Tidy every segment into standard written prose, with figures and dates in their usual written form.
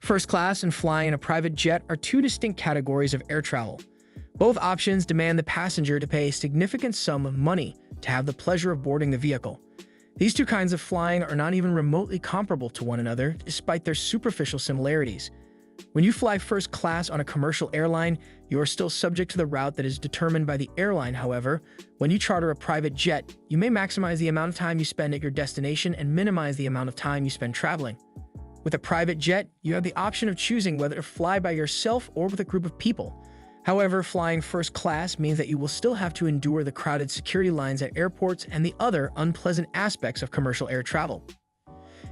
First class and flying in a private jet are two distinct categories of air travel. Both options demand the passenger to pay a significant sum of money to have the pleasure of boarding the vehicle. These two kinds of flying are not even remotely comparable to one another, despite their superficial similarities. When you fly first class on a commercial airline, you are still subject to the route that is determined by the airline. However, when you charter a private jet, you may maximize the amount of time you spend at your destination and minimize the amount of time you spend traveling. With a private jet, you have the option of choosing whether to fly by yourself or with a group of people. However, flying first class means that you will still have to endure the crowded security lines at airports and the other unpleasant aspects of commercial air travel.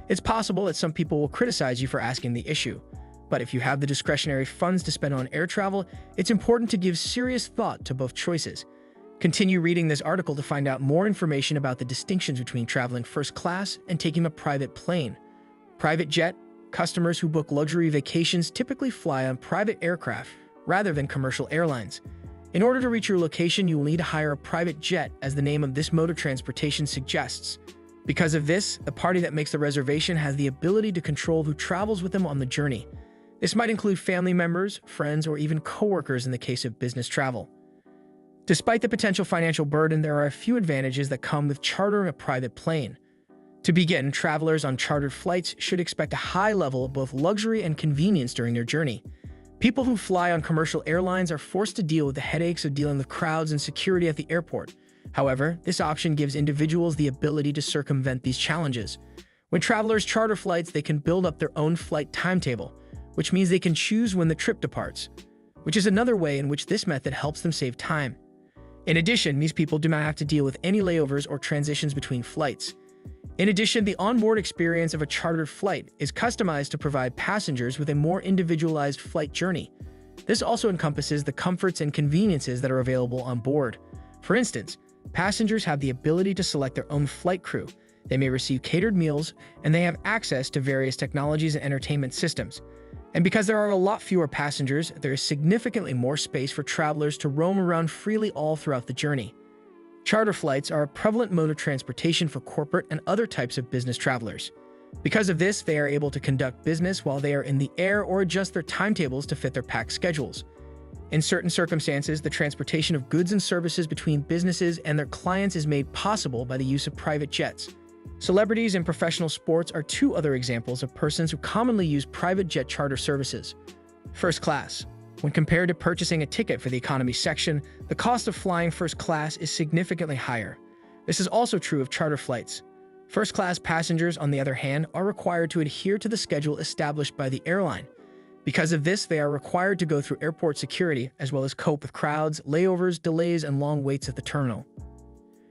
It's possible that some people will criticize you for asking the issue, but if you have the discretionary funds to spend on air travel, it's important to give serious thought to both choices. Continue reading this article to find out more information about the distinctions between traveling first class and taking a private plane. Private jet. Customers who book luxury vacations typically fly on private aircraft rather than commercial airlines. In order to reach your location, you will need to hire a private jet, as the name of this mode of transportation suggests. Because of this, the party that makes the reservation has the ability to control who travels with them on the journey. This might include family members, friends, or even coworkers in the case of business travel. Despite the potential financial burden, there are a few advantages that come with chartering a private plane. To begin, travelers on chartered flights should expect a high level of both luxury and convenience during their journey. People who fly on commercial airlines are forced to deal with the headaches of dealing with crowds and security at the airport. However, this option gives individuals the ability to circumvent these challenges. When travelers charter flights, they can build up their own flight timetable, which means they can choose when the trip departs, which is another way in which this method helps them save time. In addition, these people do not have to deal with any layovers or transitions between flights. In addition, the onboard experience of a chartered flight is customized to provide passengers with a more individualized flight journey. This also encompasses the comforts and conveniences that are available on board. For instance, passengers have the ability to select their own flight crew. They may receive catered meals, and they have access to various technologies and entertainment systems. And because there are a lot fewer passengers, there is significantly more space for travelers to roam around freely all throughout the journey. Charter flights are a prevalent mode of transportation for corporate and other types of business travelers. Because of this, they are able to conduct business while they are in the air or adjust their timetables to fit their packed schedules. In certain circumstances, the transportation of goods and services between businesses and their clients is made possible by the use of private jets. Celebrities and professional sports are two other examples of persons who commonly use private jet charter services. First class. When compared to purchasing a ticket for the economy section, the cost of flying first class is significantly higher. This is also true of charter flights. First-class passengers, on the other hand, are required to adhere to the schedule established by the airline. Because of this, they are required to go through airport security, as well as cope with crowds, layovers, delays, and long waits at the terminal.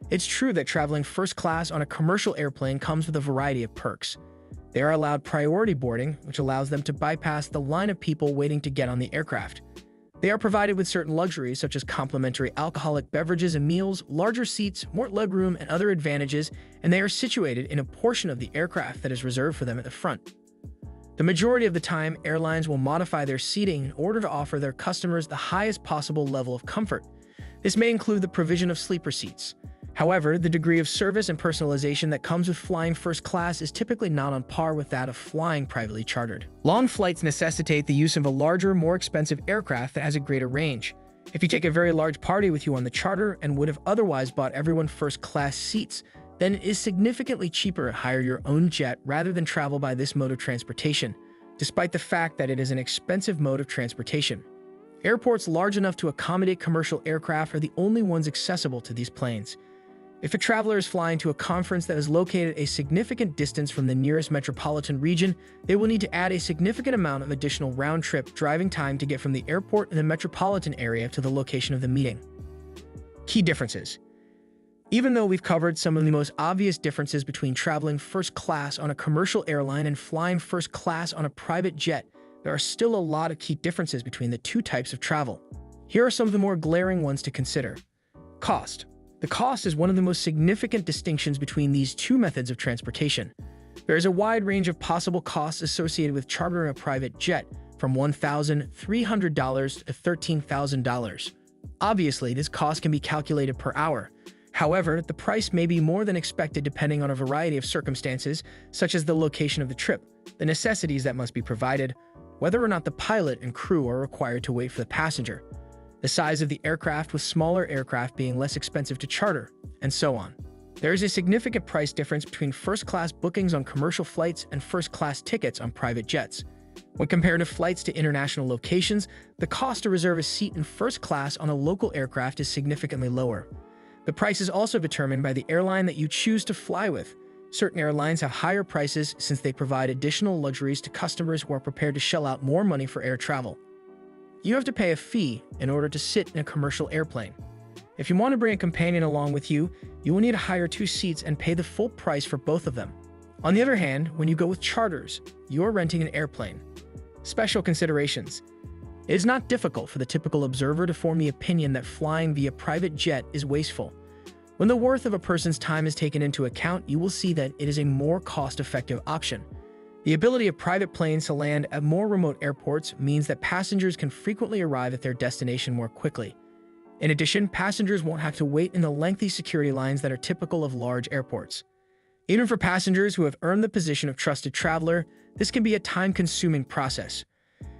It's true that traveling first class on a commercial airplane comes with a variety of perks. They are allowed priority boarding, which allows them to bypass the line of people waiting to get on the aircraft. They are provided with certain luxuries such as complimentary alcoholic beverages and meals, larger seats, more legroom, and other advantages, and they are situated in a portion of the aircraft that is reserved for them at the front. The majority of the time, airlines will modify their seating in order to offer their customers the highest possible level of comfort. This may include the provision of sleeper seats. However, the degree of service and personalization that comes with flying first class is typically not on par with that of flying privately chartered. Long flights necessitate the use of a larger, more expensive aircraft that has a greater range. If you take a very large party with you on the charter and would have otherwise bought everyone first-class seats, then it is significantly cheaper to hire your own jet rather than travel by this mode of transportation, despite the fact that it is an expensive mode of transportation. Airports large enough to accommodate commercial aircraft are the only ones accessible to these planes. If a traveler is flying to a conference that is located a significant distance from the nearest metropolitan region, they will need to add a significant amount of additional round-trip driving time to get from the airport in the metropolitan area to the location of the meeting. Key differences. Even though we've covered some of the most obvious differences between traveling first class on a commercial airline and flying first class on a private jet, there are still a lot of key differences between the two types of travel. Here are some of the more glaring ones to consider. Cost. The cost is one of the most significant distinctions between these two methods of transportation. There is a wide range of possible costs associated with chartering a private jet, from $1,300 to $13,000. Obviously, this cost can be calculated per hour. However, the price may be more than expected depending on a variety of circumstances, such as the location of the trip, the necessities that must be provided, whether or not the pilot and crew are required to wait for the passenger, the size of the aircraft, with smaller aircraft being less expensive to charter, and so on. There is a significant price difference between first-class bookings on commercial flights and first-class tickets on private jets. When compared to flights to international locations, the cost to reserve a seat in first class on a local aircraft is significantly lower. The price is also determined by the airline that you choose to fly with. Certain airlines have higher prices since they provide additional luxuries to customers who are prepared to shell out more money for air travel. You have to pay a fee in order to sit in a commercial airplane. If you want to bring a companion along with you, you will need to hire 2 seats and pay the full price for both of them. On the other hand, when you go with charters, you are renting an airplane. Special considerations. It is not difficult for the typical observer to form the opinion that flying via private jet is wasteful. When the worth of a person's time is taken into account, you will see that it is a more cost-effective option. The ability of private planes to land at more remote airports means that passengers can frequently arrive at their destination more quickly. In addition, passengers won't have to wait in the lengthy security lines that are typical of large airports. Even for passengers who have earned the position of trusted traveler, this can be a time-consuming process.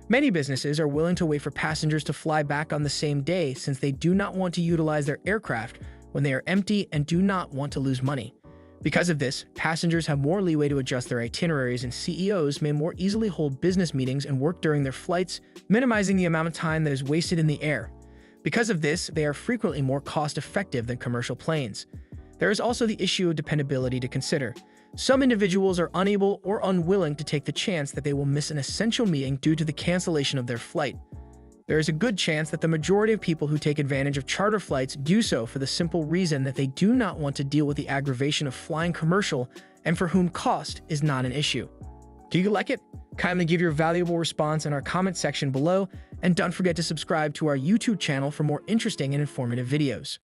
Many businesses are willing to wait for passengers to fly back on the same day since they do not want to utilize their aircraft when they are empty and do not want to lose money. Because of this, passengers have more leeway to adjust their itineraries, and CEOs may more easily hold business meetings and work during their flights, minimizing the amount of time that is wasted in the air. Because of this, they are frequently more cost-effective than commercial planes. There is also the issue of dependability to consider. Some individuals are unable or unwilling to take the chance that they will miss an essential meeting due to the cancellation of their flight. There is a good chance that the majority of people who take advantage of charter flights do so for the simple reason that they do not want to deal with the aggravation of flying commercial and for whom cost is not an issue. Do you like it? Kindly give your valuable response in our comment section below, and don't forget to subscribe to our YouTube channel for more interesting and informative videos.